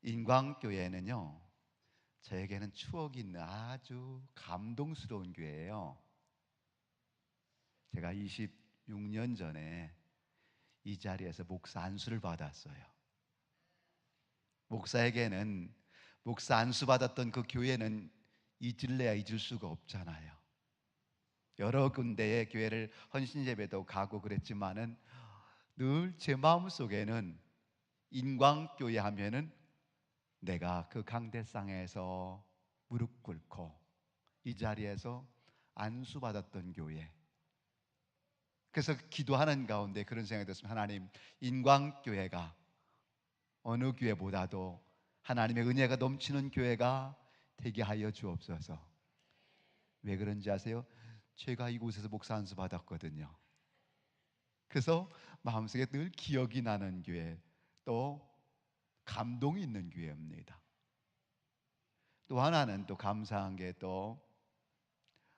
인광교회는요, 저에게는 추억이 있는 아주 감동스러운 교회예요. 제가 26년 전에 이 자리에서 목사 안수를 받았어요. 목사에게는 목사 안수 받았던 그 교회는 잊을래야 잊을 수가 없잖아요. 여러 군데의 교회를 헌신예배도 가고 그랬지만은 늘 제 마음속에는 인광교회 하면은 내가 그 강대상에서 무릎 꿇고 이 자리에서 안수받았던 교회. 그래서 기도하는 가운데 그런 생각이 들었습니다. 하나님, 인광교회가 어느 교회보다도 하나님의 은혜가 넘치는 교회가 되게 하여 주옵소서. 왜 그런지 아세요? 제가 이곳에서 목사 안수 받았거든요. 그래서 마음속에 늘 기억이 나는 교회, 또 감동이 있는 교회입니다. 또 하나는 또 감사한 게, 또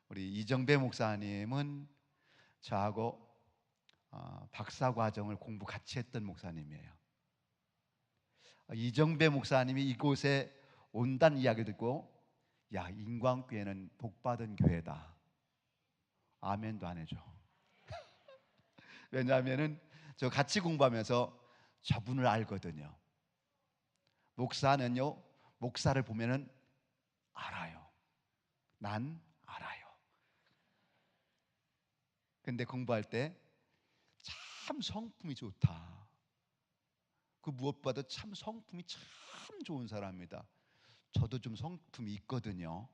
우리 이정배 목사님은 저하고 박사 과정을 공부 같이 했던 목사님이에요. 이정배 목사님이 이곳에 온다는 이야기를 듣고, 야, 인광교회는 복받은 교회다, 아멘도 안 해줘. 왜냐하면은 저 같이 공부하면서 저분을 알거든요. 목사는요, 목사를 보면은 알아요. 난 알아요. 근데 공부할 때 참 성품이 좋다. 그 무엇보다도 참 성품이 참 좋은 사람이다. 저도 좀 성품이 있거든요.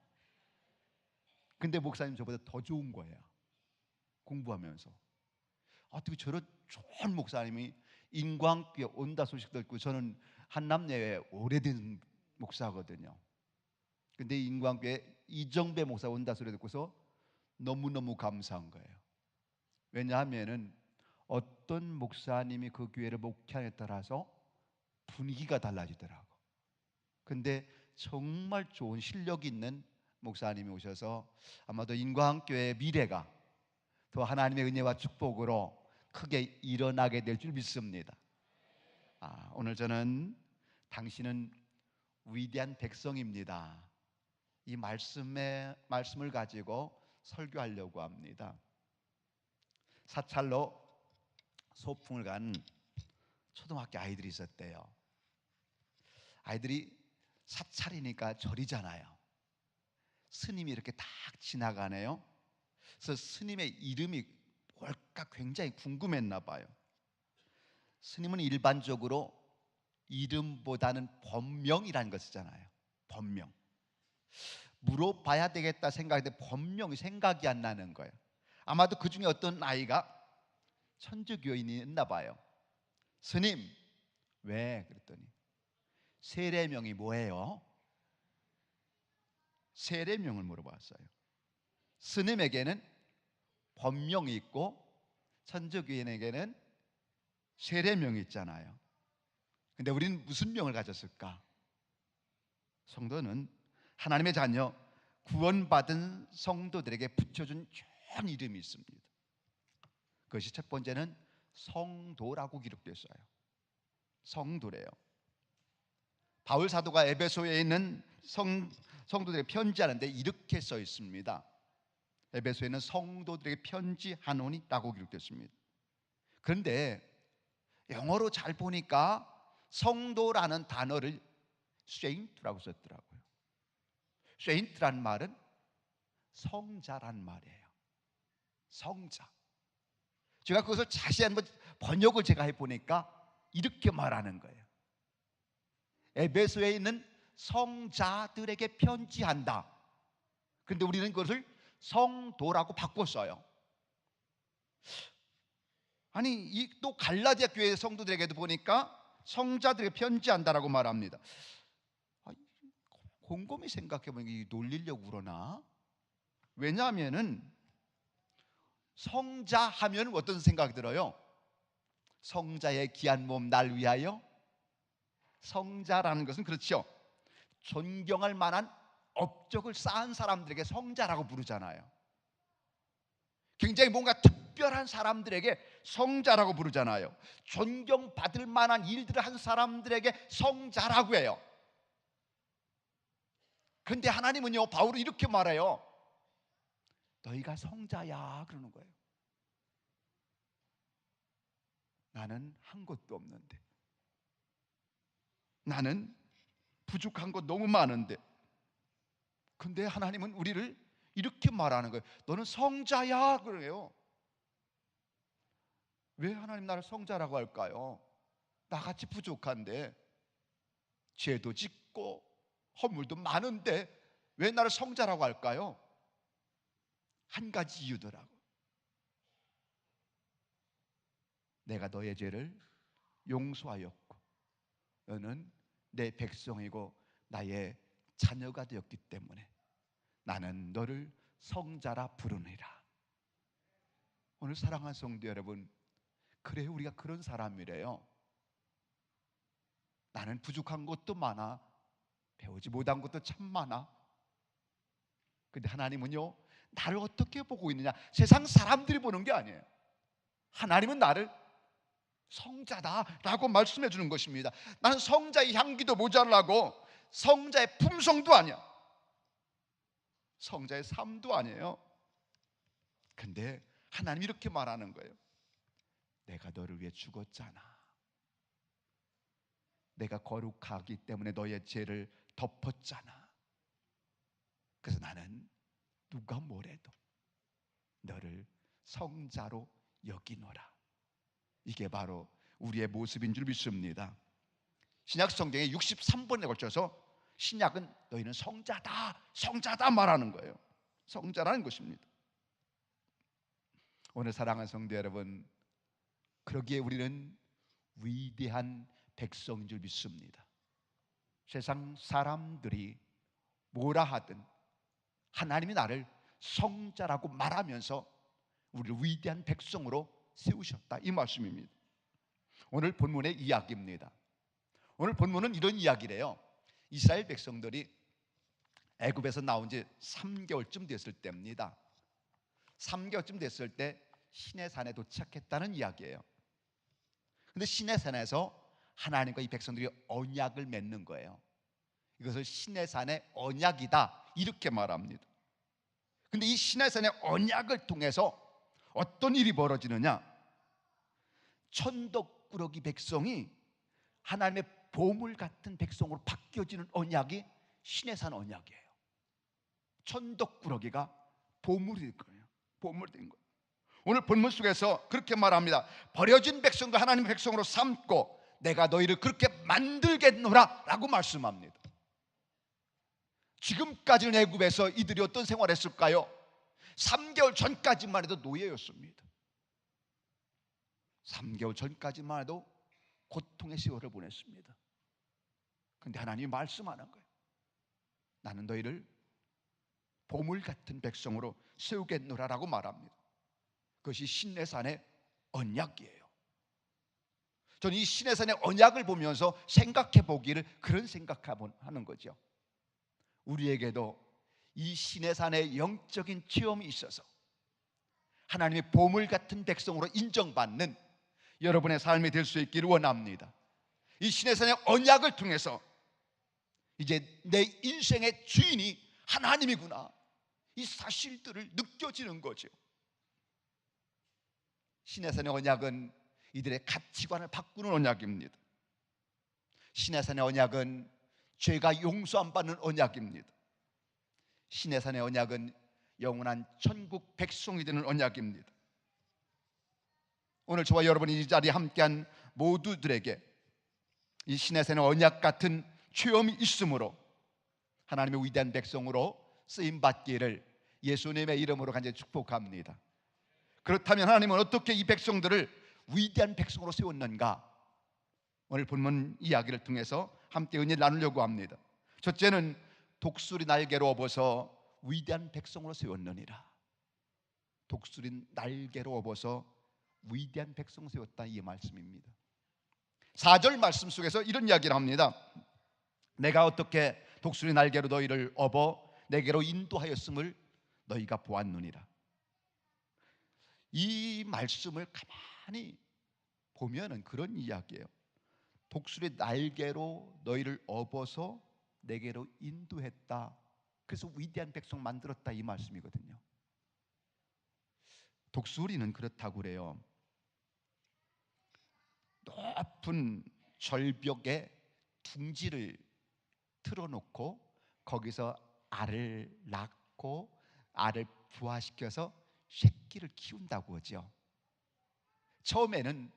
근데 목사님 저보다 더 좋은 거예요. 공부하면서 어떻게 저런 좋은 목사님이 인광교회 온다 소식 듣고, 저는 한남내에 오래된 목사거든요. 근데 인광교회 이정배 목사 온다 소리 듣고서 너무너무 감사한 거예요. 왜냐하면은 어떤 목사님이 그 교회를 목회하냐에 따라서 분위기가 달라지더라고. 근데 정말 좋은 실력 있는 목사님이 오셔서 아마도 인광교회의 미래가 더 하나님의 은혜와 축복으로 크게 일어나게 될 줄 믿습니다. 오늘 저는 당신은 위대한 백성입니다, 이 말씀을 가지고 설교하려고 합니다. 사찰로 소풍을 간 초등학교 아이들이 있었대요. 아이들이 사찰이니까 절이잖아요. 스님이 이렇게 딱 지나가네요. 그래서 스님의 이름이 뭘까 굉장히 궁금했나 봐요. 스님은 일반적으로 이름보다는 법명이라는 걸 쓰잖아요. 법명. 물어봐야 되겠다 생각했는데 법명이 생각이 안 나는 거예요. 아마도 그 중에 어떤 아이가 천주교인이었나 봐요. 스님, 왜? 그랬더니 세례명이 뭐예요? 세례명을 물어봤어요. 스님에게는 법명이 있고 천주교인에게는 세례명이 있잖아요. 근데 우리는 무슨 명을 가졌을까? 성도는 하나님의 자녀, 구원받은 성도들에게 붙여준 좋은 이름이 있습니다. 그것이 첫 번째는 성도라고 기록되어 있어요. 성도래요. 바울 사도가 에베소에 있는 성도들에게 편지하는데 이렇게 써 있습니다. 에베소에는 성도들에게 편지하노니라고 기록되어 있습니다. 그런데 영어로 잘 보니까 성도라는 단어를 saint라고 썼더라고요. saint란 말은 성자란 말이에요. 성자. 제가 그것을 자세히 한번 번역을 제가 해보니까 이렇게 말하는 거예요. 에베소에 있는 성자들에게 편지한다. 그런데 우리는 그것을 성도라고 바꿨어요. 아니, 또 갈라디아 교회 성도들에게도 보니까 성자들에게 편지한다라고 말합니다. 곰곰이 생각해보니까 놀리려고 그러나? 왜냐하면은 성자 하면 어떤 생각이 들어요? 성자의 귀한 몸 날 위하여. 성자라는 것은 그렇죠, 존경할 만한 업적을 쌓은 사람들에게 성자라고 부르잖아요. 굉장히 뭔가 특별한 사람들에게 성자라고 부르잖아요. 존경받을 만한 일들을 한 사람들에게 성자라고 해요. 그런데 하나님은요, 바울은 이렇게 말해요. 너희가 성자야 그러는 거예요. 나는 한 것도 없는데, 나는 부족한 것 너무 많은데, 근데 하나님은 우리를 이렇게 말하는 거예요. 너는 성자야 그래요. 왜 하나님 나를 성자라고 할까요? 나같이 부족한데, 죄도 짓고 허물도 많은데 왜 나를 성자라고 할까요? 한 가지 이유더라고. 내가 너의 죄를 용서하였고 너는 내 백성이고 나의 자녀가 되었기 때문에 나는 너를 성자라 부르느니라. 오늘 사랑하는 성도 여러분, 그래 우리가 그런 사람이래요. 나는 부족한 것도 많아, 배우지 못한 것도 참 많아. 근데 하나님은요, 나를 어떻게 보고 있느냐? 세상 사람들이 보는 게 아니에요. 하나님은 나를 성자다라고 말씀해 주는 것입니다. 나는 성자의 향기도 모자라고 성자의 품성도 아니야, 성자의 삶도 아니에요. 근데 하나님 이렇게 말하는 거예요. 내가 너를 위해 죽었잖아. 내가 거룩하기 때문에 너의 죄를 덮었잖아. 그래서 나는 누가 뭐래도 너를 성자로 여기노라. 이게 바로 우리의 모습인 줄 믿습니다. 신약 성경에 63번에 걸쳐서 신약은 너희는 성자다, 성자다 말하는 거예요. 성자라는 것입니다. 오늘 사랑하는 성도 여러분, 그러기에 우리는 위대한 백성인 줄 믿습니다. 세상 사람들이 뭐라 하든 하나님이 나를 성자라고 말하면서 우리를 위대한 백성으로 세우셨다, 이 말씀입니다. 오늘 본문의 이야기입니다. 오늘 본문은 이런 이야기래요. 이스라엘 백성들이 애굽에서 나온 지 3개월쯤 됐을 때입니다. 3개월쯤 됐을 때 시내산에 도착했다는 이야기예요. 근데 시내산에서 하나님과 이 백성들이 언약을 맺는 거예요. 이것을 시내산의 언약이다 이렇게 말합니다. 근데 이 시내산의 언약을 통해서 어떤 일이 벌어지느냐? 천덕꾸러기 백성이 하나님의 보물 같은 백성으로 바뀌어지는 언약이 시내산 언약이에요. 천덕꾸러기가 보물이 될 거예요. 보물이 된 거예요. 오늘 본문 속에서 그렇게 말합니다. 버려진 백성도 하나님의 백성으로 삼고 내가 너희를 그렇게 만들겠노라 라고 말씀합니다. 지금까지는 애굽에서 이들이 어떤 생활을 했을까요? 3개월 전까지만 해도 노예였습니다. 3개월 전까지만 해도 고통의 세월을 보냈습니다. 그런데 하나님이 말씀하는 거예요. 나는 너희를 보물 같은 백성으로 세우겠노라라고 말합니다. 그것이 시내산의 언약이에요. 저는 이 시내산의 언약을 보면서 생각해 보기를 그런 생각하는 거죠. 우리에게도 이 시내산의 영적인 체험이 있어서 하나님의 보물 같은 백성으로 인정받는 여러분의 삶이 될 수 있기를 원합니다. 이 시내산의 언약을 통해서 이제 내 인생의 주인이 하나님이구나, 이 사실들을 느껴지는 거죠. 시내산의 언약은 이들의 가치관을 바꾸는 언약입니다. 시내산의 언약은 죄가 용서 안 받는 언약입니다. 시내산의 언약은 영원한 천국 백성이 되는 언약입니다. 오늘 저와 여러분이 이 자리에 함께한 모두들에게 이 시내산의 언약 같은 체험이 있으므로 하나님의 위대한 백성으로 쓰임받기를 예수님의 이름으로 간절히 축복합니다. 그렇다면 하나님은 어떻게 이 백성들을 위대한 백성으로 세웠는가? 오늘 본문 이야기를 통해서 함께 은혜를 나누려고 합니다. 첫째는 독수리 날개로 업어서 위대한 백성으로 세웠느니라. 독수리 날개로 업어서 위대한 백성 세웠다, 이 말씀입니다. 4절 말씀 속에서 이런 이야기를 합니다. 내가 어떻게 독수리 날개로 너희를 업어 내게로 인도하였음을 너희가 보았느니라. 이 말씀을 가만히 보면은 그런 이야기예요. 독수리 날개로 너희를 업어서 내게로 인도했다. 그래서 위대한 백성 만들었다 이 말씀이거든요. 독수리는 그렇다고 그래요. 높은 절벽에 둥지를 틀어놓고 거기서 알을 낳고 알을 부화시켜서 새끼를 키운다고 하죠. 처음에는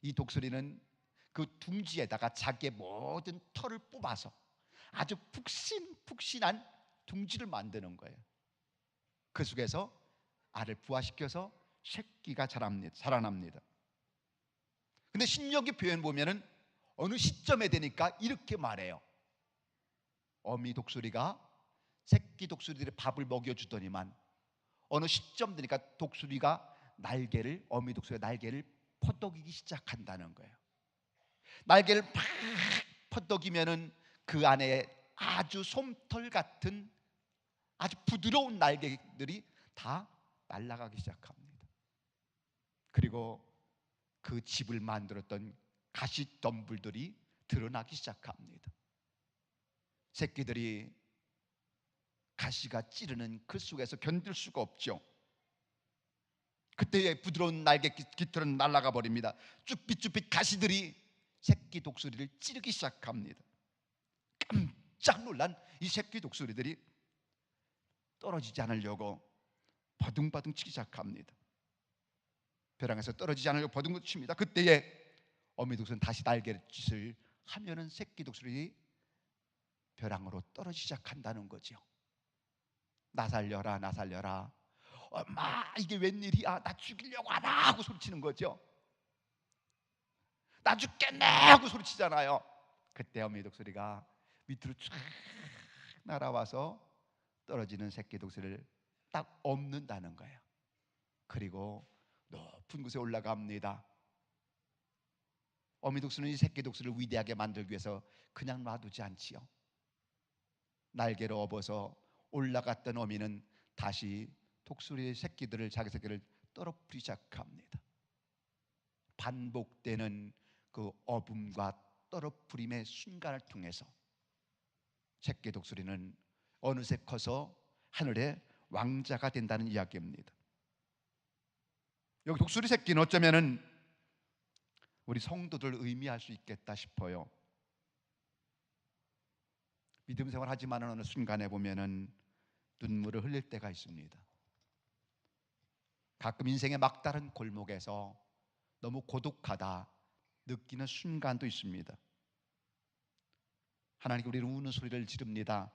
이 독수리는 그 둥지에다가 자기의 모든 털을 뽑아서 아주 푹신푹신한 둥지를 만드는 거예요. 그 속에서 알을 부화시켜서 새끼가 자라납니다. 근데 신명기 표현 보면은 어느 시점에 되니까 이렇게 말해요. 어미 독수리가 새끼 독수리들의 밥을 먹여주더니만 어느 시점 되니까 어미 독수리가 날개를 퍼덕이기 시작한다는 거예요. 날개를 팍 퍼덕이면은 그 안에 아주 솜털 같은 아주 부드러운 날개들이 다 날아가기 시작합니다. 그리고 그 집을 만들었던 가시덤불들이 드러나기 시작합니다. 새끼들이 가시가 찌르는 그 속에서 견딜 수가 없죠. 그때의 부드러운 날개 깃털은 날아가 버립니다. 쭈삣쭈삣 가시들이 새끼 독수리를 찌르기 시작합니다. 깜짝 놀란 이 새끼 독수리들이 떨어지지 않으려고 버둥버둥 치기 시작합니다. 벼랑에서 떨어지지 않으려고 버둥버둥 칩니다. 그때에 어미 독수리는 다시 날개짓을 하면은 새끼 독수리 벼랑으로 떨어지기 시작한다는 거죠. 나 살려라, 나 살려라. 엄마, 이게 웬일이야? 나 죽이려고 하나 하고 소리치는 거죠. 나 죽겠네 하고 소리치잖아요. 그때 어미 독수리가 밑으로 쫙 날아와서 떨어지는 새끼 독수리를 딱 엎는다는 거예요. 그리고 높은 곳에 올라갑니다. 어미 독수리는 이 새끼 독수리를 위대하게 만들기 위해서 그냥 놔두지 않지요. 날개로 업어서 올라갔던 어미는 다시 독수리의 새끼들을, 자기 새끼를 떨어뜨리기 시작합니다. 반복되는 그 어음과 떨어뜨림의 순간을 통해서 새끼 독수리는 어느새 커서 하늘의 왕자가 된다는 이야기입니다. 여기 독수리 새끼는 어쩌면은 우리 성도들 의미할 수 있겠다 싶어요. 믿음 생활하지만 어느 순간에 보면은 눈물을 흘릴 때가 있습니다. 가끔 인생의 막다른 골목에서 너무 고독하다 느끼는 순간도 있습니다. 하나님께 우리는 우는 소리를 지릅니다.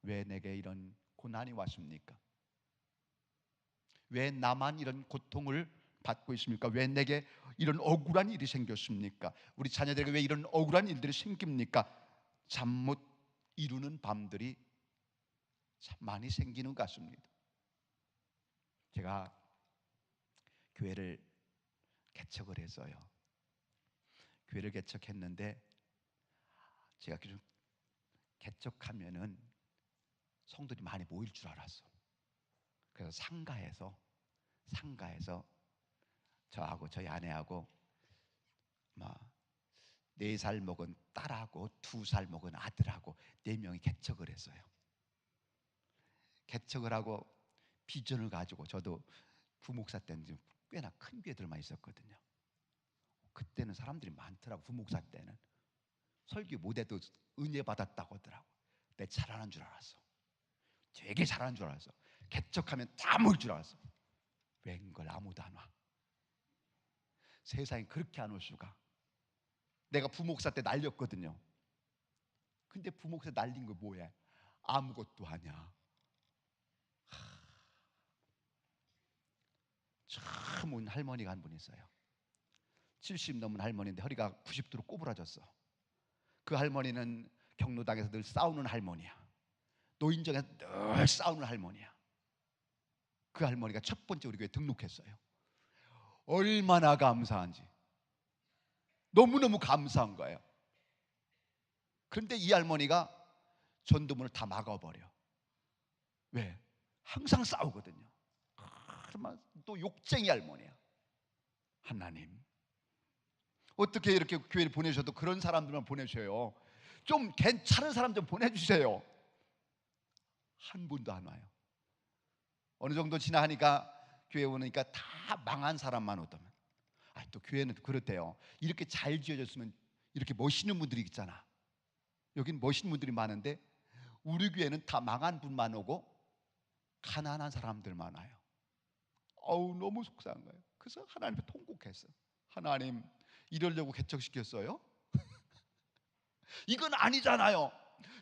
왜 내게 이런 고난이 왔습니까? 왜 나만 이런 고통을 받고 있습니까? 왜 내게 이런 억울한 일이 생겼습니까? 우리 자녀들에게 왜 이런 억울한 일들이 생깁니까? 잠 못 이루는 밤들이 참 많이 생기는 것 같습니다. 제가 교회를 개척을 했어요. 교회를 개척했는데 제가 개척하면은 성도들이 많이 모일 줄 알았어. 그래서 상가에서 저하고 저희 아내하고 막 4살 먹은 딸하고 2살 먹은 아들하고 4명이 개척을 했어요. 개척을 하고 비전을 가지고, 저도 부목사 때는 좀 꽤나 큰 교회들만 있었거든요. 그때는 사람들이 많더라고. 부목사 때는 설교 못해도 은혜 받았다고 하더라고. 내 잘하는 줄 알았어. 되게 잘하는 줄 알았어. 개척하면 다 모일 줄 알았어. 웬걸 아무도 안 와. 세상에 그렇게 안 올 수가. 내가 부목사 때 날렸거든요. 근데 부목사 날린 거 뭐야? 아무것도 아니야. 처음 온 할머니가 한 분 있어요. 70 넘은 할머니인데 허리가 90도로 꼬부라졌어. 그 할머니는 경로당에서 늘 싸우는 할머니야. 노인정에서 늘 싸우는 할머니야. 그 할머니가 첫 번째 우리 교회에 등록했어요. 얼마나 감사한지. 너무너무 감사한 거예요. 그런데 이 할머니가 전도문을 다 막아버려. 왜? 항상 싸우거든요. 그러면 또 욕쟁이 할머니야. 하나님, 어떻게 이렇게 교회를 보내셔도 그런 사람들만 보내셔요. 좀 괜찮은 사람 좀 보내주세요. 한 분도 안 와요. 어느 정도 지나니까 교회 오니까 다 망한 사람만 오더만. 또 교회는 그렇대요. 이렇게 잘 지어졌으면 이렇게 멋있는 분들이 있잖아. 여긴 멋있는 분들이 많은데 우리 교회는 다 망한 분만 오고 가난한 사람들만 와요. 너무 속상한 거예요. 그래서 하나님께 통곡했어. 하나님, 이러려고 개척시켰어요? 이건 아니잖아요.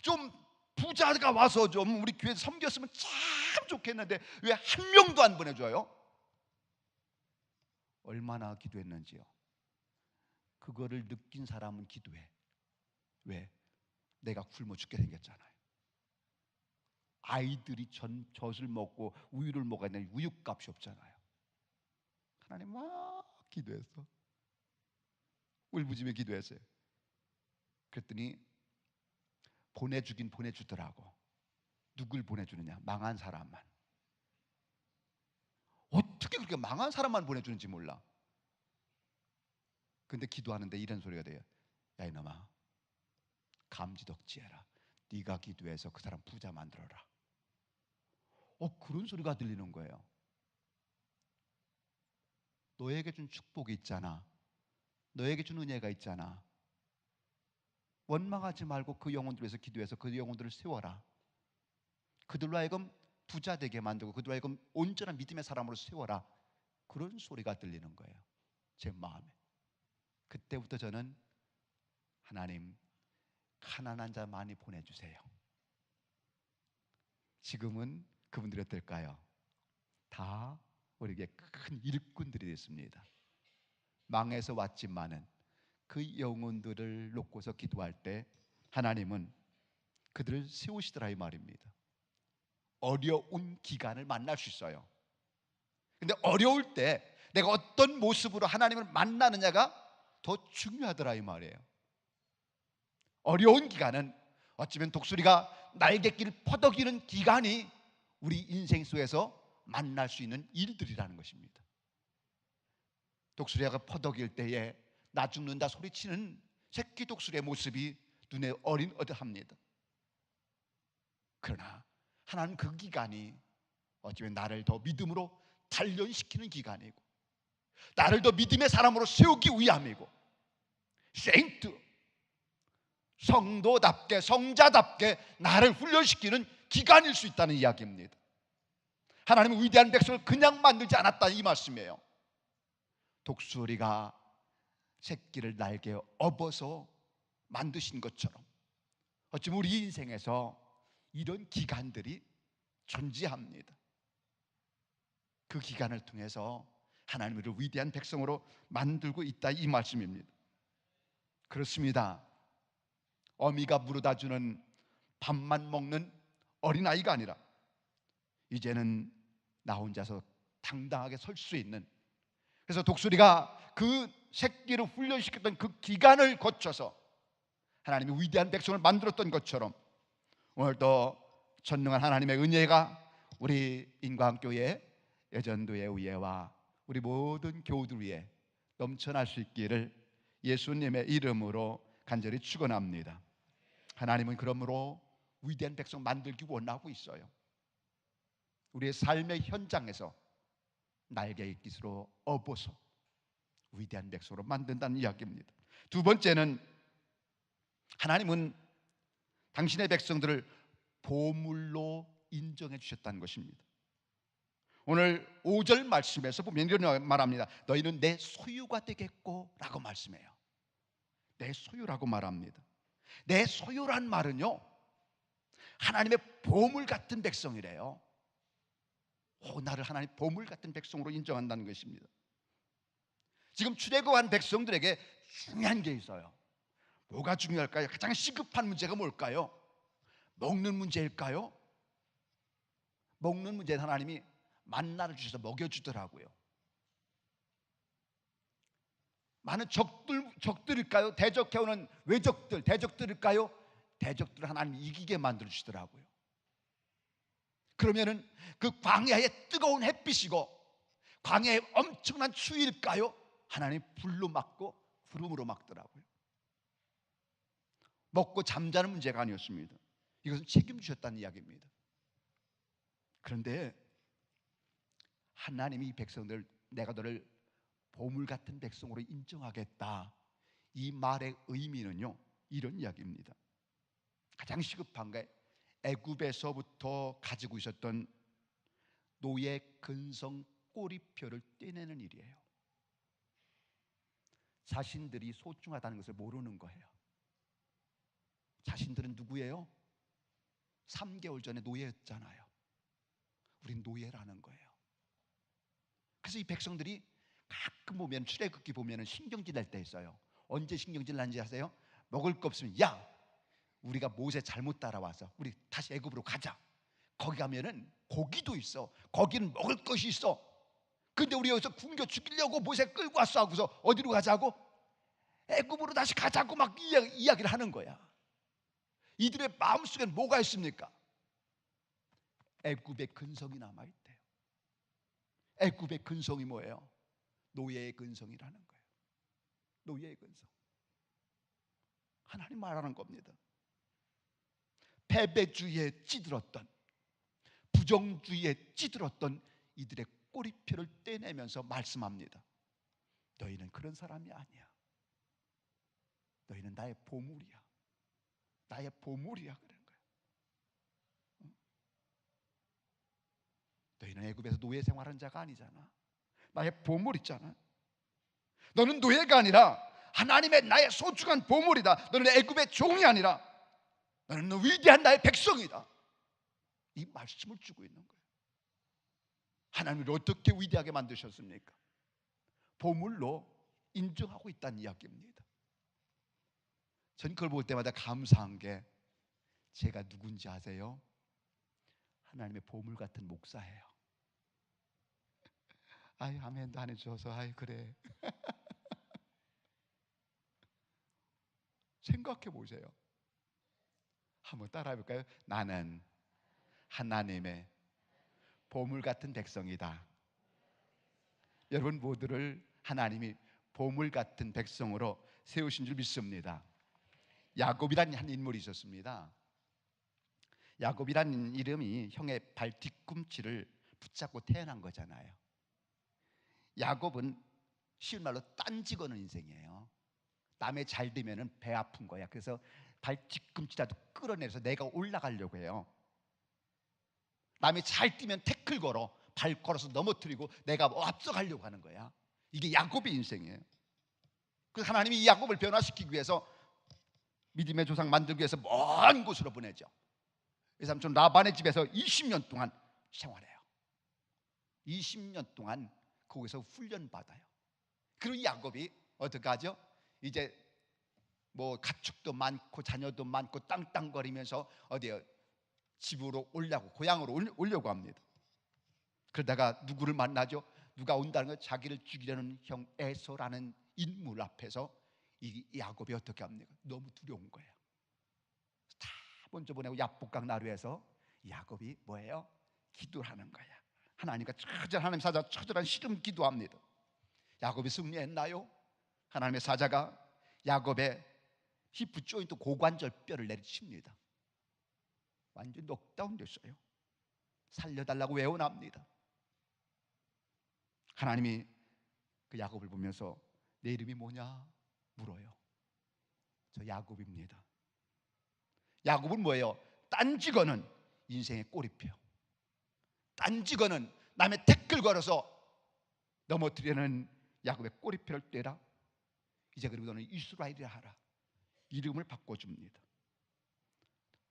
좀 부자가 와서 좀 우리 교회 섬겼으면 참 좋겠는데 왜 한 명도 안 보내줘요? 얼마나 기도했는지요. 그거를 느낀 사람은 기도해. 왜? 내가 굶어 죽게 생겼잖아요. 아이들이 젖을 먹고 우유를 먹어야 되는 우유값이 없잖아요. 하나님 막 기도했어. 울부짖으며 기도했어요. 그랬더니 보내주긴 보내주더라고. 누굴 보내주느냐? 망한 사람만. 어떻게 그렇게 망한 사람만 보내주는지 몰라. 근데 기도하는데 이런 소리가 돼요. 야 이놈아, 감지덕지해라. 네가 기도해서 그 사람 부자 만들어라. 그런 소리가 들리는 거예요. 너에게 준 축복이 있잖아. 너에게 준 은혜가 있잖아. 원망하지 말고 그 영혼들 위해서 기도해서 그 영혼들을 세워라. 그들로 하여금 부자 되게 만들고 그들로 하여금 온전한 믿음의 사람으로 세워라. 그런 소리가 들리는 거예요. 제 마음에. 그때부터 저는 하나님, 가난한 자 많이 보내주세요. 지금은 그분들이 어떨까요? 다 우리에게 큰 일꾼들이 됐습니다. 망해서 왔지만은 그 영혼들을 놓고서 기도할 때 하나님은 그들을 세우시더라 이 말입니다. 어려운 기간을 만날 수 있어요. 근데 어려울 때 내가 어떤 모습으로 하나님을 만나느냐가 더 중요하더라 이 말이에요. 어려운 기간은 어쩌면 독수리가 날갯길을 퍼덕이는 기간이 우리 인생 속에서 만날 수 있는 일들이라는 것입니다. 독수리가 퍼덕일 때에 나 죽는다 소리치는 새끼 독수리의 모습이 눈에 어린어듯합니다. 그러나 하나님 그 기간이 어쩌면 나를 더 믿음으로 단련시키는 기간이고 나를 더 믿음의 사람으로 세우기 위함이고 세인트, 성도답게 성자답게 나를 훈련시키는 기간일 수 있다는 이야기입니다. 하나님은 위대한 백성을 그냥 만들지 않았다 이 말씀이에요. 독수리가 새끼를 날개에 업어서 만드신 것처럼 어쩌면 우리 인생에서 이런 기간들이 존재합니다. 그 기간을 통해서 하나님을 위대한 백성으로 만들고 있다 이 말씀입니다. 그렇습니다. 어미가 물어다 주는 밥만 먹는 어린아이가 아니라 이제는 나 혼자서 당당하게 설 수 있는, 그래서 독수리가 그 새끼를 훈련시켰던 그 기간을 거쳐서 하나님이 위대한 백성을 만들었던 것처럼 오늘도 전능한 하나님의 은혜가 우리 인과교회 여전도의 위에와 우리 모든 교우들 위에 넘쳐날 수 있기를 예수님의 이름으로 간절히 축원합니다. 하나님은 그러므로 위대한 백성 만들기 원하고 있어요. 우리의 삶의 현장에서 날개의 깃으로 업어서 위대한 백성으로 만든다는 이야기입니다. 두 번째는 하나님은 당신의 백성들을 보물로 인정해 주셨다는 것입니다. 오늘 5절 말씀에서 보면 이런 말합니다. 너희는 내 소유가 되겠고 라고 말씀해요. 내 소유라고 말합니다. 내 소유란 말은요, 하나님의 보물 같은 백성이래요. 나를 하나님 보물 같은 백성으로 인정한다는 것입니다. 지금 출애굽한 백성들에게 중요한 게 있어요. 뭐가 중요할까요? 가장 시급한 문제가 뭘까요? 먹는 문제일까요? 먹는 문제는 하나님이 만나를 주셔서 먹여주더라고요. 많은 적들일까요? 대적해오는 외적들, 대적들일까요? 대적들을 하나님이 이기게 만들어주시더라고요. 그러면은 그 광야의 뜨거운 햇빛이고 광야의 엄청난 추위일까요? 하나님 불로 막고 구름으로 막더라고요. 먹고 잠자는 문제가 아니었습니다. 이것은 책임지셨다는 이야기입니다. 그런데 하나님이 이 백성들, 내가 너를 보물 같은 백성으로 인정하겠다, 이 말의 의미는요, 이런 이야기입니다. 가장 시급한 게 애굽에서부터 가지고 있었던 노예 근성 꼬리표를 떼내는 일이에요. 자신들이 소중하다는 것을 모르는 거예요. 자신들은 누구예요? 3개월 전에 노예였잖아요. 우린 노예라는 거예요. 그래서 이 백성들이 가끔 보면, 출애굽기 보면 신경질 날 때 있어요. 언제 신경질 나는지 아세요? 먹을 거 없으면, 야, 우리가 모세 잘못 따라와서 우리 다시 애굽으로 가자. 거기 가면은 고기도 있어. 거기는 먹을 것이 있어. 근데 우리 여기서 굶겨 죽이려고 모세 끌고 왔어 하고서 어디로 가자고? 애굽으로 다시 가자고 막 이야기를 하는 거야. 이들의 마음속엔 뭐가 있습니까? 애굽의 근성이 남아있대요. 애굽의 근성이 뭐예요? 노예의 근성이라는 거예요. 노예의 근성. 하나님 말하는 겁니다. 패배주의에 찌들었던, 부정주의에 찌들었던 이들의 꼬리표를 떼내면서 말씀합니다. 너희는 그런 사람이 아니야. 너희는 나의 보물이야. 나의 보물이야. 그런 거야. 너희는 애굽에서 노예 생활한 자가 아니잖아. 나의 보물 있잖아. 너는 노예가 아니라 하나님의 나의 소중한 보물이다. 너는 애굽의 종이 아니라 너는 위대한 나의 백성이다. 이 말씀을 주고 있는 거예요. 하나님을 어떻게 위대하게 만드셨습니까? 보물로 인정하고 있다는 이야기입니다. 전 그걸 볼 때마다 감사한 게, 제가 누군지 아세요? 하나님의 보물 같은 목사예요. 아이, 아멘도 안 해줘서 아이 그래. 생각해 보세요. 한번 따라해 볼까요? 나는 하나님의 보물 같은 백성이다. 여러분 모두를 하나님이 보물 같은 백성으로 세우신 줄 믿습니다. 야곱이라는 한 인물이 있었습니다. 야곱이라는 이름이 형의 발 뒤꿈치를 붙잡고 태어난 거잖아요. 야곱은 쉬운 말로 딴지거는 인생이에요. 남의 잘 되면은 배 아픈 거야. 그래서 발 뒤꿈치라도 끌어내서 내가 올라가려고 해요. 남이 잘 뛰면 태클 걸어, 발 걸어서 넘어뜨리고 내가 앞서가려고 하는 거야. 이게 야곱의 인생이에요. 그래서 하나님이 이 야곱을 변화시키기 위해서, 믿음의 조상 만들기 위해서 먼 곳으로 보내죠. 이 삼촌 라반의 집에서 20년 동안 생활해요. 20년 동안 거기서 훈련받아요. 그리고 이 야곱이 어떻게 하죠? 이제 뭐 가축도 많고 자녀도 많고 땅땅거리면서 어디요? 집으로 오려고, 고향으로 오려고 합니다. 그러다가 누구를 만나죠? 누가 온다는 걸, 자기를 죽이려는 형 에서라는 인물 앞에서 이 야곱이 어떻게 합니까? 너무 두려운 거예요. 다 먼저 보내고 야복강 나루에서 야곱이 뭐예요? 기도를 하는 거야. 하나님과 하나님 사자 처절한 시름 기도합니다. 야곱이 승리했나요? 하나님의 사자가 야곱의 히프 조인트 고관절 뼈를 내리칩니다. 완전 녹다운 됐어요. 살려달라고 외원합니다. 하나님이 그 야곱을 보면서 내 이름이 뭐냐 물어요. 저 야곱입니다. 야곱은 뭐예요? 딴지거는 인생의 꼬리표, 딴지거는 남의 태클 걸어서 넘어뜨리는 야곱의 꼬리표를 떼라. 이제 그리고 너는 이스라엘이라 하라. 이름을 바꿔줍니다.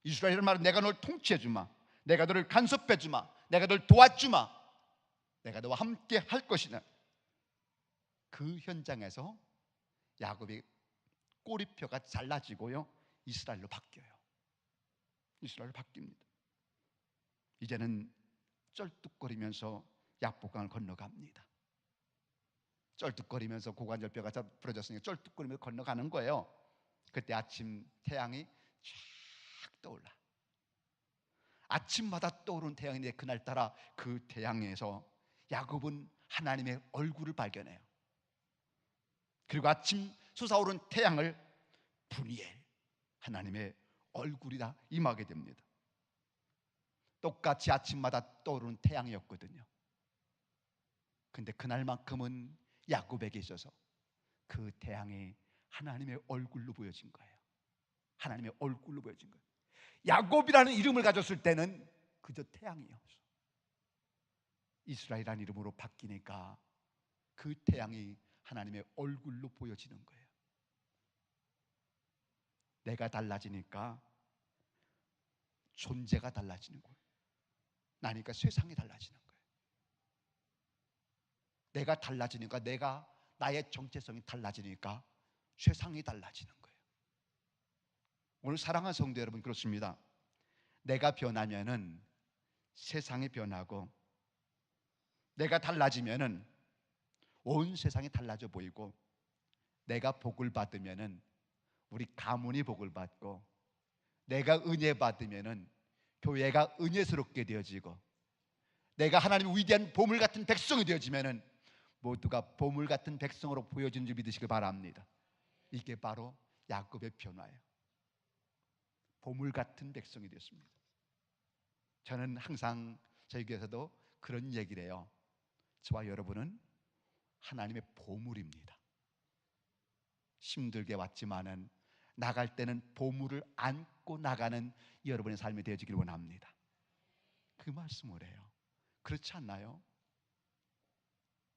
이스라엘이라는 말은 내가 널 통치해주마, 내가 너를 간섭해주마, 내가 널 도와주마, 내가 너와 함께 할 것이다. 그 현장에서 야곱의 꼬리표가 잘라지고요, 이스라엘로 바뀌어요. 이스라엘로 바뀝니다. 이제는 쩔뚝거리면서 야복강을 건너갑니다. 쩔뚝거리면서 고관절뼈가 부러졌으니까 쩔뚝거리면서 건너가는 거예요. 그때 아침 태양이 쫙 떠올라. 아침마다 떠오르는 태양인데 그날따라 그 태양에서 야곱은 하나님의 얼굴을 발견해요. 그리고 아침 솟아오른 태양을 분이엘, 하나님의 얼굴이다 임하게 됩니다. 똑같이 아침마다 떠오르는 태양이었거든요. 근데 그날만큼은 야곱에게 있어서 그 태양이 하나님의 얼굴로 보여진 거예요. 하나님의 얼굴로 보여진 거예요. 야곱이라는 이름을 가졌을 때는 그저 태양이었어. 이스라엘이라는 이름으로 바뀌니까 그 태양이 하나님의 얼굴로 보여지는 거예요. 내가 달라지니까 존재가 달라지는 거예요. 나니까 세상이 달라지는 거예요. 내가 달라지니까 나의 정체성이 달라지니까 세상이 달라지는 거예요. 오늘 사랑하는 성도 여러분, 그렇습니다. 내가 변하면은 세상이 변하고, 내가 달라지면은 온 세상이 달라져 보이고, 내가 복을 받으면은 우리 가문이 복을 받고, 내가 은혜 받으면은 교회가 은혜스럽게 되어지고, 내가 하나님의 위대한 보물 같은 백성이 되어지면은 모두가 보물 같은 백성으로 보여지는 줄 믿으시길 바랍니다. 이게 바로 야곱의 변화예요. 보물 같은 백성이 되었습니다. 저는 항상 저희 교회에서도 그런 얘기를 해요. 저와 여러분은 하나님의 보물입니다. 힘들게 왔지만은 나갈 때는 보물을 안고 나가는 여러분의 삶이 되어지길 원합니다. 그 말씀을 해요. 그렇지 않나요?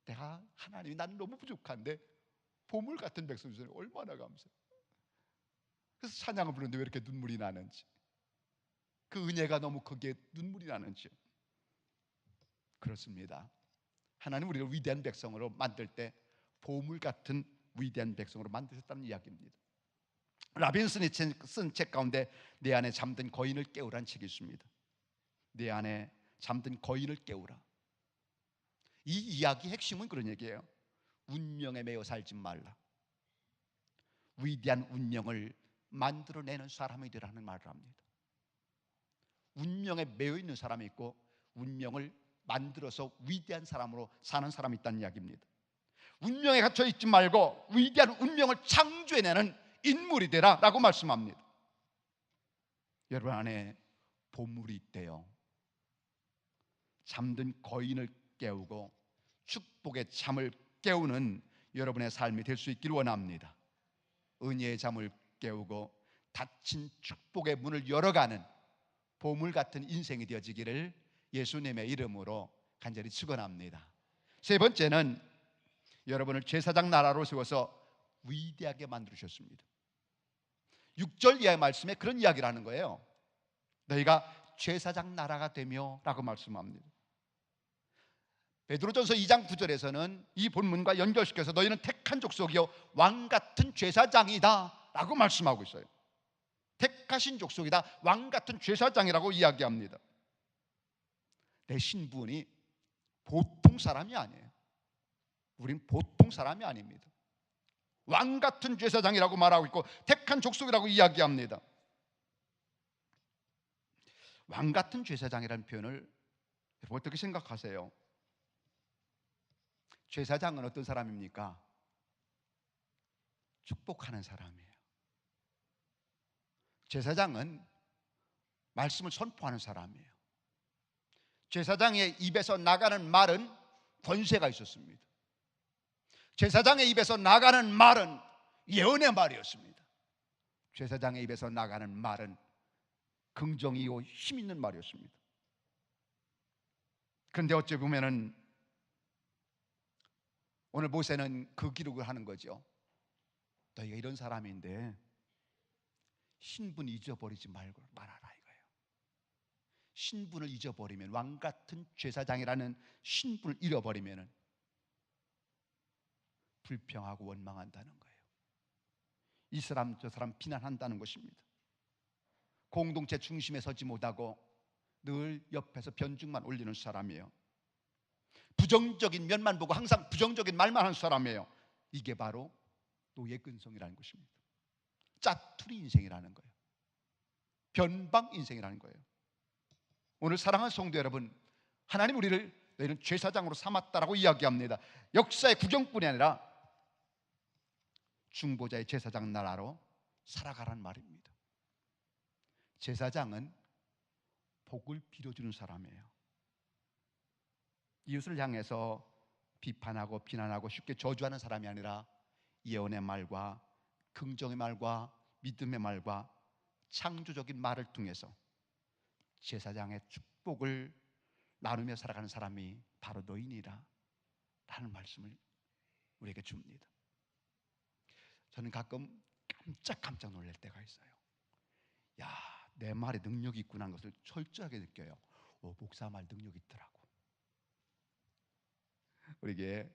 내가 하나님이 난 너무 부족한데 보물 같은 백성이 있어요. 얼마나 감사해요. 그래서 찬양을 부르는데 왜 이렇게 눈물이 나는지, 그 은혜가 너무 크게 눈물이 나는지. 그렇습니다. 하나님 우리를 위대한 백성으로 만들 때 보물 같은 위대한 백성으로 만드셨다는 이야기입니다. 라빈슨이 쓴 책 가운데 내 안에 잠든 거인을 깨우라는 책이 있습니다. 내 안에 잠든 거인을 깨우라. 이 이야기 핵심은 그런 얘기예요. 운명에 매여 살지 말라. 위대한 운명을 만들어내는 사람이 되라는 말을 합니다. 운명에 매여 있는 사람이 있고 운명을 만들어서 위대한 사람으로 사는 사람이 있다는 이야기입니다. 운명에 갇혀 있지 말고 위대한 운명을 창조해내는 인물이 되라라고 말씀합니다. 여러분 안에 보물이 있대요. 잠든 거인을 깨우고 축복의 잠을 깨우는 여러분의 삶이 될 수 있기를 원합니다. 은혜의 잠을 깨우고 닫힌 축복의 문을 열어가는 보물 같은 인생이 되어지기를 예수님의 이름으로 간절히 축원합니다. 세 번째는 여러분을 제사장 나라로 세워서 위대하게 만들으셨습니다. 6절 이하의 말씀에 그런 이야기를 하는 거예요. 너희가 제사장 나라가 되며 라고 말씀합니다. 베드로전서 2장 9절에서는 이 본문과 연결시켜서 너희는 택한 족속이요 왕같은 제사장이다 라고 말씀하고 있어요. 택하신 족속이다, 왕같은 제사장이라고 이야기합니다. 내 신분이 보통 사람이 아니에요. 우린 보통 사람이 아닙니다. 왕같은 제사장이라고 말하고 있고 택한 족속이라고 이야기합니다. 왕같은 제사장이라는 표현을 여러분 어떻게 생각하세요? 제사장은 어떤 사람입니까? 축복하는 사람이에요. 제사장은 말씀을 선포하는 사람이에요. 제사장의 입에서 나가는 말은 권세가 있었습니다. 제사장의 입에서 나가는 말은 예언의 말이었습니다. 제사장의 입에서 나가는 말은 긍정이고 힘 있는 말이었습니다. 그런데 어찌 보면은 오늘 모세는 그 기록을 하는 거죠. 너희가 이런 사람인데 신분 잊어버리지 말고 말아라 이거예요. 신분을 잊어버리면, 왕같은 제사장이라는 신분을 잃어버리면 불평하고 원망한다는 거예요. 이 사람 저 사람 비난한다는 것입니다. 공동체 중심에 서지 못하고 늘 옆에서 변증만 올리는 사람이에요. 부정적인 면만 보고 항상 부정적인 말만 하는 사람이에요. 이게 바로 노예 근성이라는 것입니다. 짜투리 인생이라는 거예요. 변방 인생이라는 거예요. 오늘 사랑하는 성도 여러분, 하나님 우리를 너희는 제사장으로 삼았다라고 이야기합니다. 역사의 구경뿐이 아니라 중보자의 제사장 나라로 살아가라는 말입니다. 제사장은 복을 빌어주는 사람이에요. 이웃을 향해서 비판하고 비난하고 쉽게 저주하는 사람이 아니라 예언의 말과 긍정의 말과 믿음의 말과 창조적인 말을 통해서 제사장의 축복을 나누며 살아가는 사람이 바로 너희니라 라는 말씀을 우리에게 줍니다. 저는 가끔 깜짝 놀랄 때가 있어요. 야, 내 말에 능력이 있구나 하는 것을 철저하게 느껴요. 목사 말 능력이 있더라고. 우리에게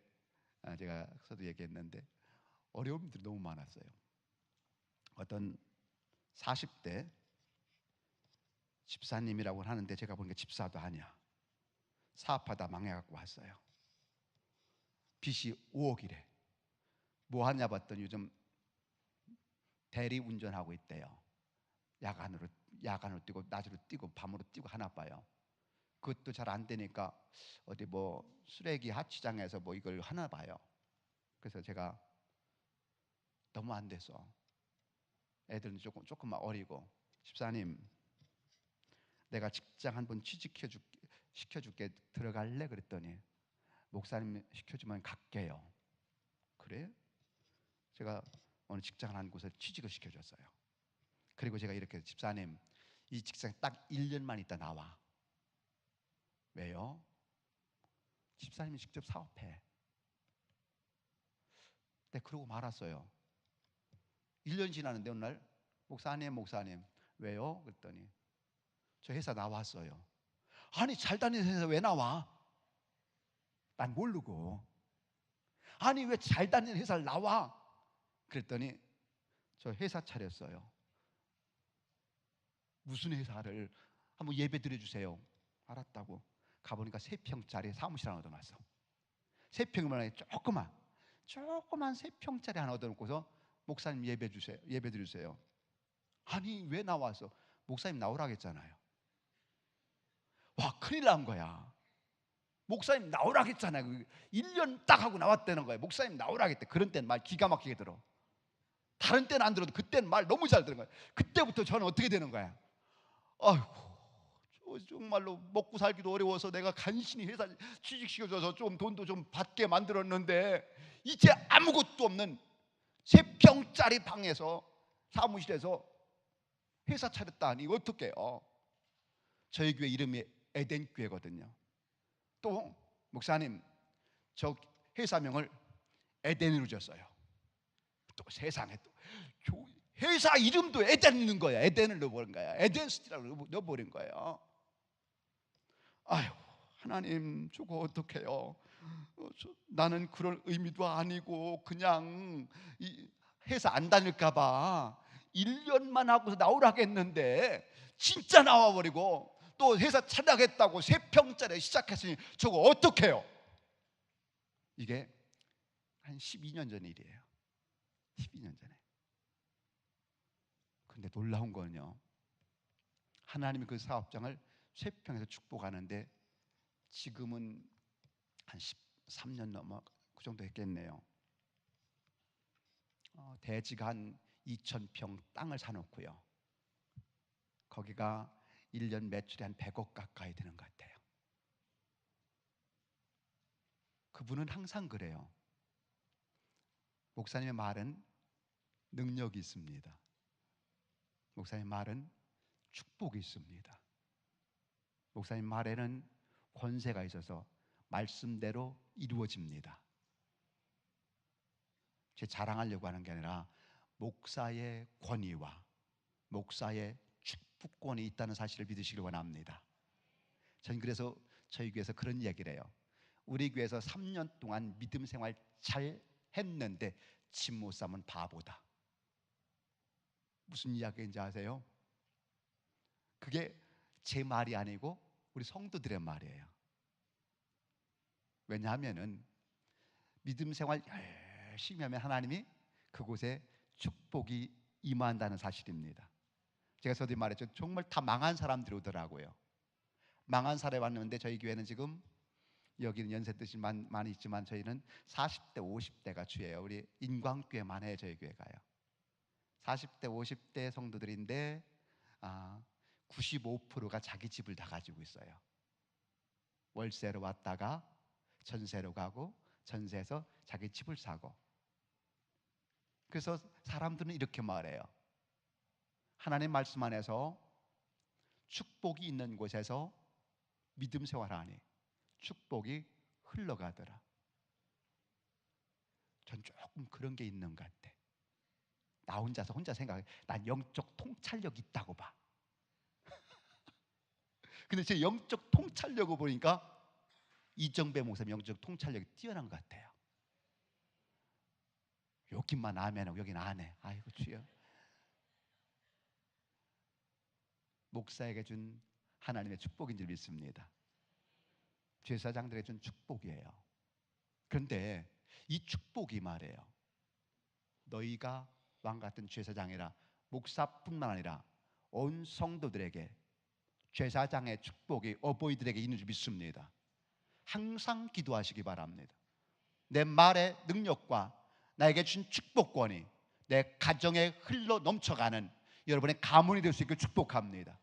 제가 서도 얘기했는데 어려움들이 너무 많았어요. 어떤 40대 집사님이라고 하는데 제가 보니까 집사도 아니야. 사업하다 망해갖고 왔어요. 빚이 5억이래. 뭐 하냐 봤더니 요즘 대리 운전하고 있대요. 야간으로 뛰고 낮으로 뛰고 밤으로 뛰고 하나 봐요. 그것도 잘 안 되니까 어디 뭐 쓰레기 하치장에서 뭐 이걸 하나 봐요. 그래서 제가 너무 안 돼서 애들은 조금만 어리고, 집사님 내가 직장 한번 시켜줄게 들어갈래? 그랬더니 목사님 시켜주면 갈게요. 그래? 제가 어느 직장 한 곳에 취직을 시켜줬어요. 그리고 제가 이렇게, 집사님 이 직장에 딱 1년만 있다 나와. 왜요? 집사님이 직접 사업해. 네, 그러고 말았어요. 1년 지났는데 어느 날 목사님 왜요? 그랬더니 저 회사 나왔어요. 아니 잘 다니는 회사 왜 나와? 난 모르고. 아니 왜 잘 다니는 회사를 나와? 그랬더니 저 회사 차렸어요. 무슨 회사를? 한번 예배 드려주세요. 알았다고 가보니까 3평짜리 사무실 하나 얻어놨어. 3평이면 조그만 3평짜리 하나 얻어놓고서 목사님 예배 드리세요. 아니 왜 나와서? 목사님 나오라고 했잖아요. 와, 큰일 난 거야. 목사님 나오라고 했잖아요. 1년 딱 하고 나왔다는 거예요. 목사님 나오라고 했대. 그런 때는 말 기가 막히게 들어. 다른 때는 안 들어도 그때는 말 너무 잘 들은 거예요. 그때부터 저는 어떻게 되는 거야? 아이고, 정말로 먹고 살기도 어려워서 내가 간신히 회사 취직시켜줘서 좀 돈도 좀 받게 만들었는데 이제 아무것도 없는 3평짜리 방에서, 사무실에서 회사 차렸다니 어떡해요? 저희 교회 이름이 에덴교회거든요. 또 목사님 저 회사명을 에덴으로 줬어요. 또 세상에 또 회사 이름도 에덴 있는 거야. 에덴을 넣어버린 거야. 에덴스티라고 넣어버린 거예요. 아유, 하나님 저거 어떡해요? 나는 그런 의미도 아니고 그냥 회사 안 다닐까 봐 1년만 하고서 나오라고 했는데 진짜 나와버리고 또 회사 차려야겠다고 3평짜리 시작했으니 저거 어떡해요? 이게 한 12년 전 일이에요. 12년 전에. 근데 놀라운 건요, 하나님이 그 사업장을 3평에서 축복하는데 지금은 한 13년 넘어 그 정도 했겠네요. 대지가 한 2,000평 땅을 사놓고요, 거기가 1년 매출이 한 100억 가까이 되는 것 같아요. 그분은 항상 그래요. 목사님의 말은 능력이 있습니다. 목사님 말은 축복이 있습니다. 목사님 말에는 권세가 있어서 말씀대로 이루어집니다. 제 자랑하려고 하는 게 아니라 목사의 권위와 목사의 축복권이 있다는 사실을 믿으시길 원합니다. 저는 그래서 저희 교회에서 그런 얘기를 해요. 우리 교회에서 3년 동안 믿음 생활 잘 했는데 집 못 사면 바보다. 무슨 이야기인지 아세요? 그게 제 말이 아니고 우리 성도들의 말이에요. 왜냐하면은 믿음 생활 열심히 하면 하나님이 그곳에 축복이 임한다는 사실입니다. 제가 서두에 말했죠. 정말 다 망한 사람들이 오더라고요. 망한 사람이 왔는데 저희 교회는 지금, 여기는 연세 뜻이 많이 있지만 저희는 40대 50대가 주예요. 우리 인광교회만 해요. 저희 교회가요 40대 50대 성도들인데 95%가 자기 집을 다 가지고 있어요. 월세로 왔다가 전세로 가고, 전세에서 자기 집을 사고. 그래서 사람들은 이렇게 말해요. 하나님 말씀 안에서 축복이 있는 곳에서 믿음 생활하니 축복이 흘러가더라. 전 조금 그런 게 있는 것 같아. 나 혼자 생각해. 난 영적 통찰력 있다고 봐. 근데 제 영적 통찰력을 보니까 이정배 목사님 영적 통찰력이 뛰어난 것 같아요. 여기만 아멘하고 여기는 안 해. 아이고 주여. 목사에게 준 하나님의 축복인 줄 믿습니다. 제사장들에게 준 축복이에요. 그런데 이 축복이 말이에요, 너희가 왕같은 제사장이라 목사뿐만 아니라 온 성도들에게 제사장의 축복이 어버이들에게 있는 줄 믿습니다. 항상 기도하시기 바랍니다. 내 말의 능력과 나에게 준 축복권이 내 가정에 흘러 넘쳐가는 여러분의 가문이 될 수 있게 축복합니다.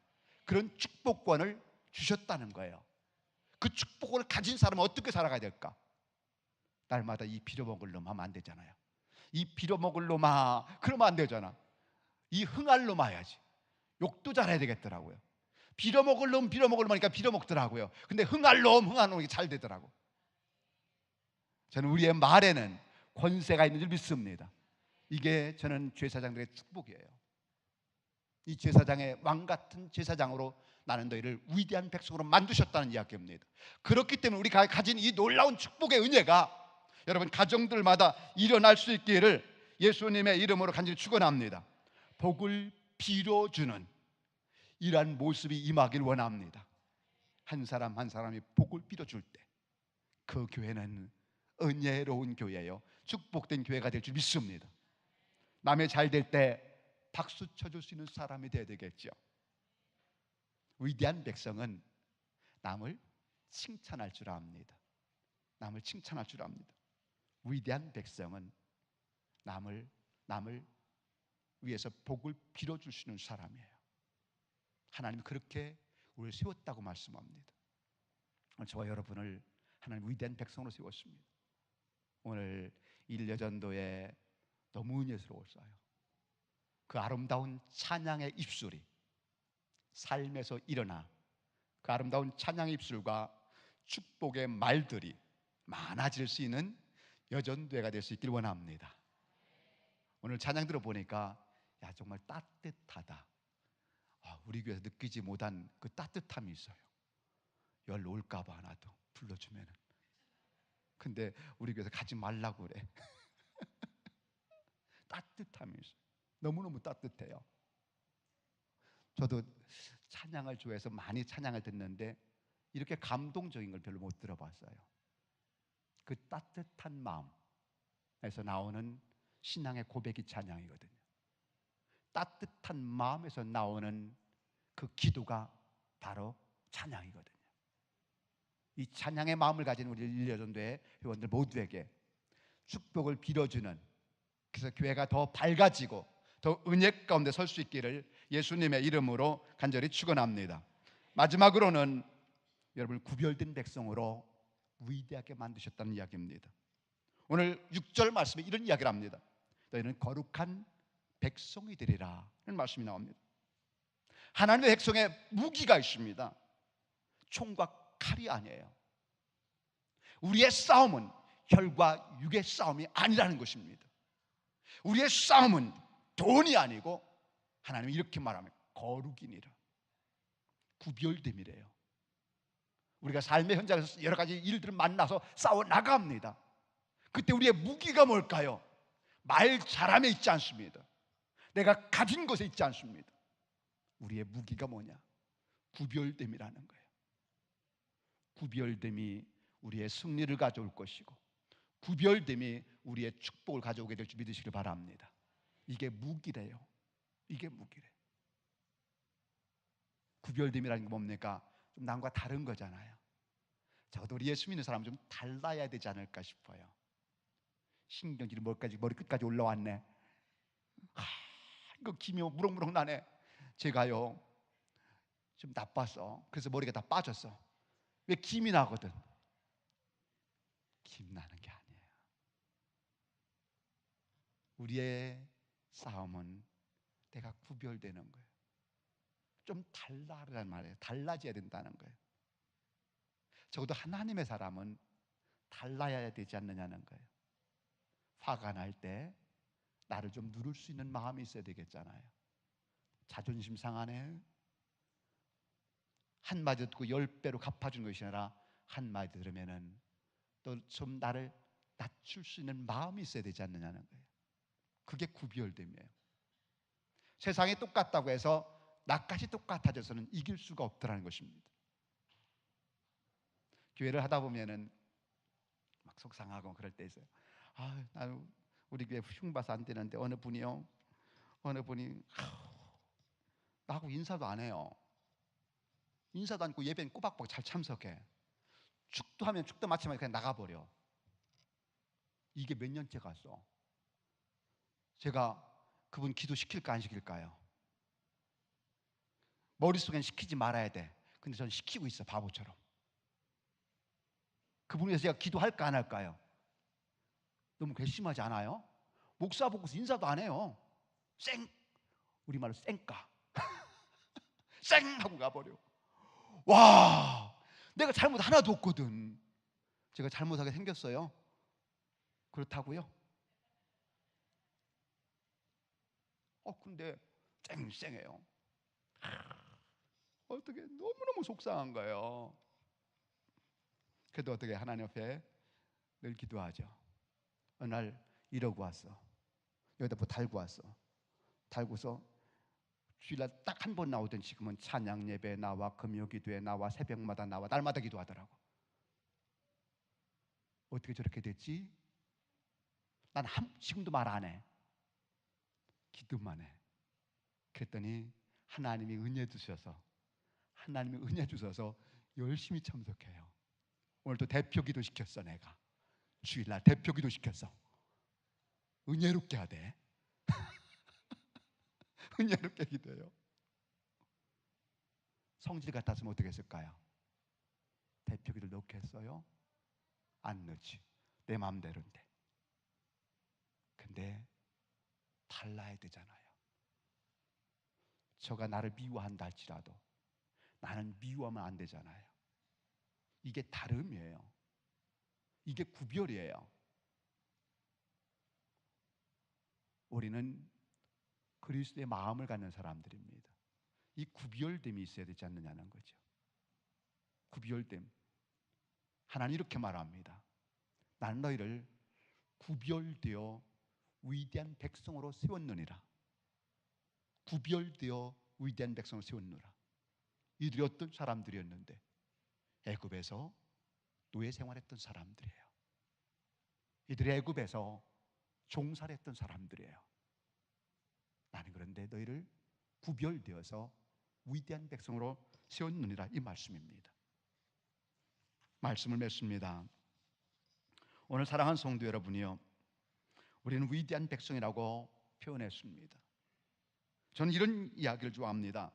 그런 축복권을 주셨다는 거예요. 그 축복을 가진 사람은 어떻게 살아가야 될까? 날마다 이 빌어먹을 놈 하면 안 되잖아요. 이 빌어먹을 놈아 그러면 안 되잖아. 이 흥할 놈 해야지. 욕도 잘해야 되겠더라고요. 빌어먹을 놈 하니까 빌어먹더라고요. 근데 흥할 놈이 잘 되더라고. 저는 우리의 말에는 권세가 있는 줄 믿습니다. 이게 저는 제사장들의 축복이에요. 이 제사장의 왕같은 제사장으로 나는 너희를 위대한 백성으로 만드셨다는 이야기입니다. 그렇기 때문에 우리가 가진 이 놀라운 축복의 은혜가 여러분 가정들마다 일어날 수 있기를 예수님의 이름으로 간절히 축원합니다. 복을 빌어주는 이러한 모습이 임하길 원합니다. 한 사람 한 사람이 복을 빌어줄 때 그 교회는 은혜로운 교회예요. 축복된 교회가 될 줄 믿습니다. 남의 잘 될 때 박수 쳐줄 수 있는 사람이 되어야 되겠죠. 위대한 백성은 남을 칭찬할 줄 압니다. 남을 칭찬할 줄 압니다. 위대한 백성은 남을 위해서 복을 빌어줄 수 있는 사람이에요. 하나님은 그렇게 우리를 세웠다고 말씀합니다. 저와 여러분을 하나님 위대한 백성으로 세웠습니다. 오늘 일여전도에 너무 은혜스러웠어요. 그 아름다운 찬양의 입술이 삶에서 일어나 그 아름다운 찬양의 입술과 축복의 말들이 많아질 수 있는 여전도회가 될 수 있길 원합니다. 오늘 찬양 들어보니까 야 정말 따뜻하다. 우리 교회에서 느끼지 못한 그 따뜻함이 있어요. 열 올까 봐 나도 불러주면은. 근데 우리 교회에서 가지 말라고 그래. 따뜻함이 있어요. 너무너무 따뜻해요. 저도 찬양을 좋아해서 많이 찬양을 듣는데 이렇게 감동적인 걸 별로 못 들어봤어요. 그 따뜻한 마음에서 나오는 신앙의 고백이 찬양이거든요. 따뜻한 마음에서 나오는 그 기도가 바로 찬양이거든요. 이 찬양의 마음을 가진 우리 일여전도회 회원들 모두에게 축복을 빌어주는, 그래서 교회가 더 밝아지고 더 은혜 가운데 설 수 있기를 예수님의 이름으로 간절히 축원합니다. 마지막으로는 여러분을 구별된 백성으로 위대하게 만드셨다는 이야기입니다. 오늘 6절 말씀에 이런 이야기를 합니다. 너희는 거룩한 백성이 되리라 는 말씀이 나옵니다. 하나님의 백성에 무기가 있습니다. 총과 칼이 아니에요. 우리의 싸움은 혈과 육의 싸움이 아니라는 것입니다. 우리의 싸움은 돈이 아니고 하나님이 이렇게 말하면 거룩이니라, 구별됨이래요. 우리가 삶의 현장에서 여러 가지 일들을 만나서 싸워 나갑니다. 그때 우리의 무기가 뭘까요? 말 잘함에 있지 않습니다. 내가 가진 것에 있지 않습니다. 우리의 무기가 뭐냐? 구별됨이라는 거예요. 구별됨이 우리의 승리를 가져올 것이고 구별됨이 우리의 축복을 가져오게 될 줄 믿으시길 바랍니다. 이게 무기래요. 이게 무기래. 구별됨이라는 게 뭡니까? 좀 남과 다른 거잖아요. 적어도 우리 예수 믿는 사람은 좀 달라야 되지 않을까 싶어요. 신경질이 머리 끝까지 올라왔네. 이거 기묘 무럭무럭 나네. 제가요 좀 나빴어. 그래서 머리가 다 빠졌어. 왜? 김이 나거든. 김 나는 게 아니에요. 우리의 싸움은 내가 구별되는 거예요. 좀 달라라는 말이에요. 달라져야 된다는 거예요. 적어도 하나님의 사람은 달라야 되지 않느냐는 거예요. 화가 날 때 나를 좀 누를 수 있는 마음이 있어야 되겠잖아요. 자존심 상하네. 한마디 듣고 10배로 갚아주는 것이 아니라 한마디 들으면은 또 좀 나를 낮출 수 있는 마음이 있어야 되지 않느냐는 거예요. 그게 구별됨이에요. 세상이 똑같다고 해서 나까지 똑같아져서는 이길 수가 없더라는 것입니다. 교회를 하다 보면은 막 속상하고 그럴 때 있어요. 나는 우리 교회 흉봐서 안 되는데 어느 분이 나하고 인사도 안 해요. 인사도 않고 예배는 꼬박꼬박 잘 참석해. 축도 하면 축도 마치면 그냥 나가버려. 이게 몇 년째 갔어. 제가 그분 기도 시킬까 안 시킬까요? 머릿속엔 시키지 말아야 돼. 근데 전 시키고 있어, 바보처럼. 그분을 위해서 제가 기도할까 안 할까요? 너무 괘씸하지 않아요? 목사 보고서 인사도 안 해요. 우리말로 쌩까. 쌩 하고 가버려. 와, 내가 잘못 하나도 없거든. 제가 잘못하게 생겼어요? 그렇다고요? 근데 쌩쌩해요. 어떻게 너무너무 속상한 거예요. 그래도 어떻게 하나님 앞에 늘 기도하죠. 어느 날 이러고 왔어. 여기다 뭐 달고 왔어. 달고서 주일날 딱 한 번 나오던 지금은 찬양 예배에 나와, 금요기도에 나와, 새벽마다 나와, 날마다 기도하더라고. 어떻게 저렇게 됐지? 난 지금도 말 안 해. 기도만 해. 그랬더니 하나님이 은혜 주셔서 열심히 참석해요. 오늘도 대표기도 시켰어. 내가 주일날 대표기도 시켰어. 은혜롭게 하대. 은혜롭게 기도해요. 성질 같았으면 어떻게 했을까요? 대표기를 넣겠어요? 안 넣지. 내 마음대로인데. 근데 달라야 되잖아요. 저가 나를 미워한다 할지라도 나는 미워하면 안 되잖아요. 이게 다름이에요. 이게 구별이에요. 우리는 그리스도의 마음을 갖는 사람들입니다. 이 구별됨이 있어야 되지 않느냐는 거죠. 구별됨. 하나님 이렇게 말합니다. 나는 너희를 구별되어 위대한 백성으로 세웠느니라. 구별되어 위대한 백성으로 세웠느니라. 이들이 어떤 사람들이었는데? 애굽에서 노예 생활했던 사람들이에요. 이들이 애굽에서 종살이 했던 사람들이에요. 나는 그런데 너희를 구별되어서 위대한 백성으로 세웠느니라, 이 말씀입니다. 말씀을 맺습니다. 오늘 사랑하는 성도 여러분이요, 우리는 위대한 백성이라고 표현했습니다. 저는 이런 이야기를 좋아합니다.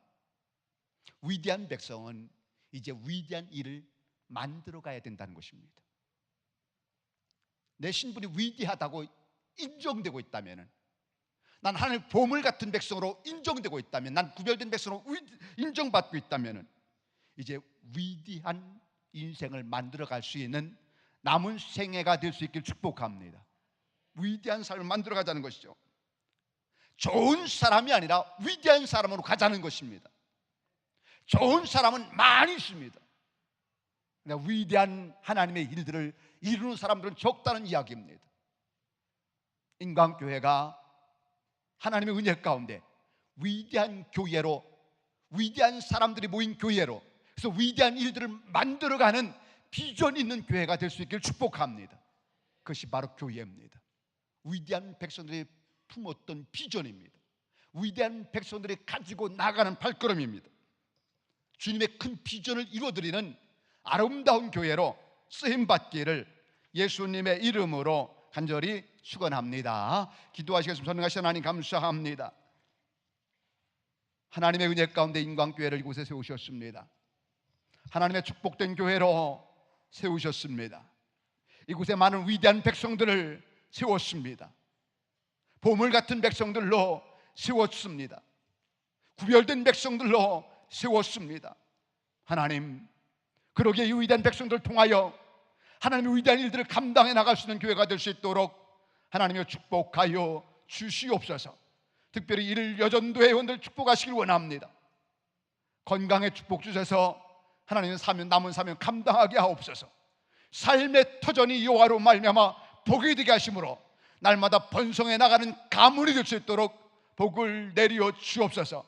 위대한 백성은 이제 위대한 일을 만들어 가야 된다는 것입니다. 내 신분이 위대하다고 인정되고 있다면, 난 하나님의 보물 같은 백성으로 인정되고 있다면, 난 구별된 백성으로 인정받고 있다면, 이제 위대한 인생을 만들어 갈 수 있는 남은 생애가 될 수 있길 축복합니다. 위대한 삶을 만들어 가자는 것이죠. 좋은 사람이 아니라 위대한 사람으로 가자는 것입니다. 좋은 사람은 많이 있습니다. 그러니까 위대한 하나님의 일들을 이루는 사람들은 적다는 이야기입니다. 인간교회가 하나님의 은혜 가운데 위대한 교회로, 위대한 사람들이 모인 교회로, 그래서 위대한 일들을 만들어가는 비전 있는 교회가 될 수 있기를 축복합니다. 그것이 바로 교회입니다. 위대한 백성들이 품었던 비전입니다. 위대한 백성들이 가지고 나가는 발걸음입니다. 주님의 큰 비전을 이루어드리는 아름다운 교회로 쓰임받기를 예수님의 이름으로 간절히 축원합니다. 기도하시겠습니다. 선능하신 하나님 감사합니다. 하나님의 은혜 가운데 인광교회를 이곳에 세우셨습니다. 하나님의 축복된 교회로 세우셨습니다. 이곳에 많은 위대한 백성들을 세웠습니다. 보물 같은 백성들로 세웠습니다. 구별된 백성들로 세웠습니다. 하나님, 그러기에 이 위대한 백성들을 통하여 하나님의 위대한 일들을 감당해 나갈 수 있는 교회가 될 수 있도록 하나님의 축복하여 주시옵소서. 특별히 이를 여전도 회원들 축복하시길 원합니다. 건강에 축복 주셔서 하나님의 사명, 남은 사명 감당하게 하옵소서. 삶의 터전이 여호와로 말미암아 복이 되게 하심으로 날마다 번성해 나가는 가문이 될 수 있도록 복을 내려 주옵소서.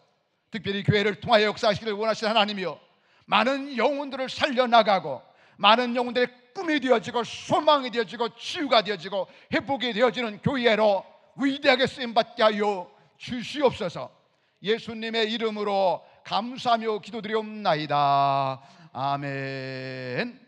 특별히 교회를 통하여 역사하시기를 원하시는 하나님이여, 많은 영혼들을 살려나가고 많은 영혼들의 꿈이 되어지고 소망이 되어지고 치유가 되어지고 회복이 되어지는 교회로 위대하게 쓰임받게 하여 주시옵소서. 예수님의 이름으로 감사하며 기도드리옵나이다. 아멘.